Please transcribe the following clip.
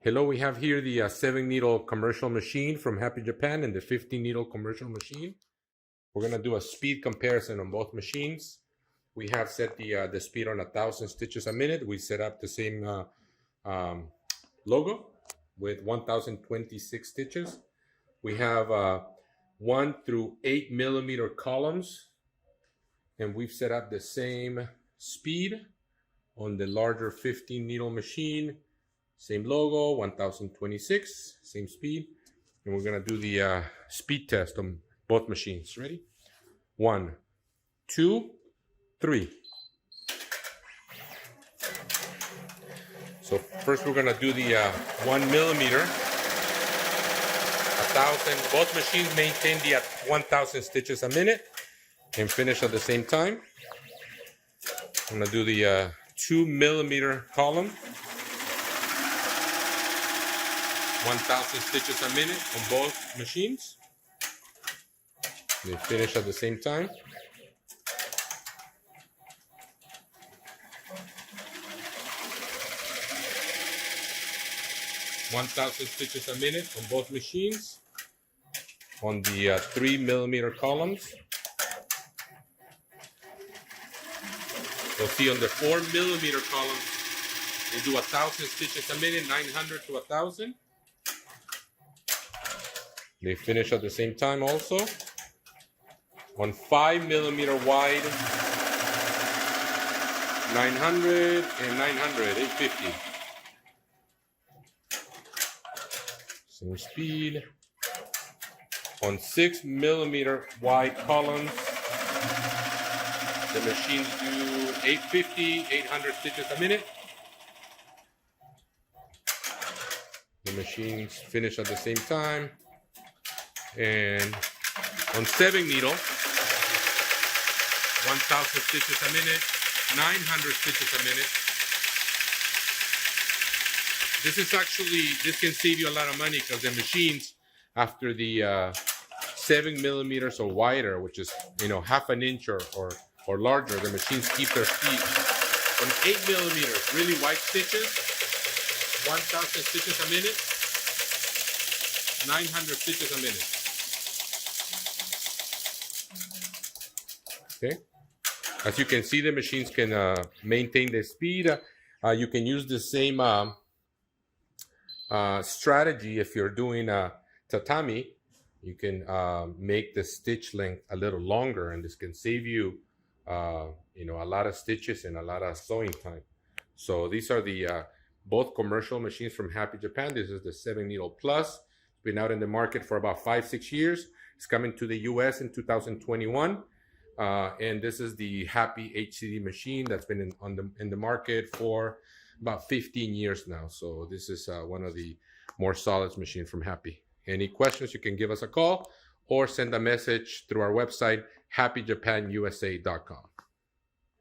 Hello, we have here the 7-needle commercial machine from Happy Japan and the 15-needle commercial machine. We're going to do a speed comparison on both machines. We have set the speed on 1,000 stitches a minute. We set up the same logo with 1,026 stitches. We have 1 through 8 millimeter columns, and we've set up the same speed on the larger 15-needle machine. Same logo, 1,026, same speed. And we're gonna do the speed test on both machines. Ready? 1, 2, 3. So first we're gonna do the 1 millimeter. 1,000, both machines maintain the 1,000 stitches a minute and finish at the same time. I'm gonna do the 2 millimeter column. 1,000 stitches a minute on both machines. They finish at the same time. (1,000 stitches a minute on both machines on the 3 millimeter columns. You'll see on the 4 millimeter columns, they do 1,000 stitches a minute, 900 to 1,000. They finish at the same time also. On 5 millimeter wide, 900 and 900, 850. Same speed. On 6 millimeter wide columns, the machines do 850, 800 stitches a minute. The machines finish at the same time. And on 7-needle, 1,000 stitches a minute, 900 stitches a minute. This can save you a lot of money because the machines, after the 7 millimeters or wider, which is half an inch or larger, the machines keep their speed. On 8 millimeters, really wide stitches, 1,000 stitches a minute, 900 stitches a minute. Okay. As you can see, the machines can maintain the speed. You can use the same strategy if you're doing tatami. You can make the stitch length a little longer, and this can save you, a lot of stitches and a lot of sewing time. So these are the both commercial machines from Happy Japan. This is the 7-needle plus. It's been out in the market for about 5-6 years. It's coming to the US in 2021. And this is the Happy HCD machine that's been in the market for about 15 years now. So this is one of the more solid machines from Happy. Any questions, you can give us a call or send a message through our website, happyjapanusa.com.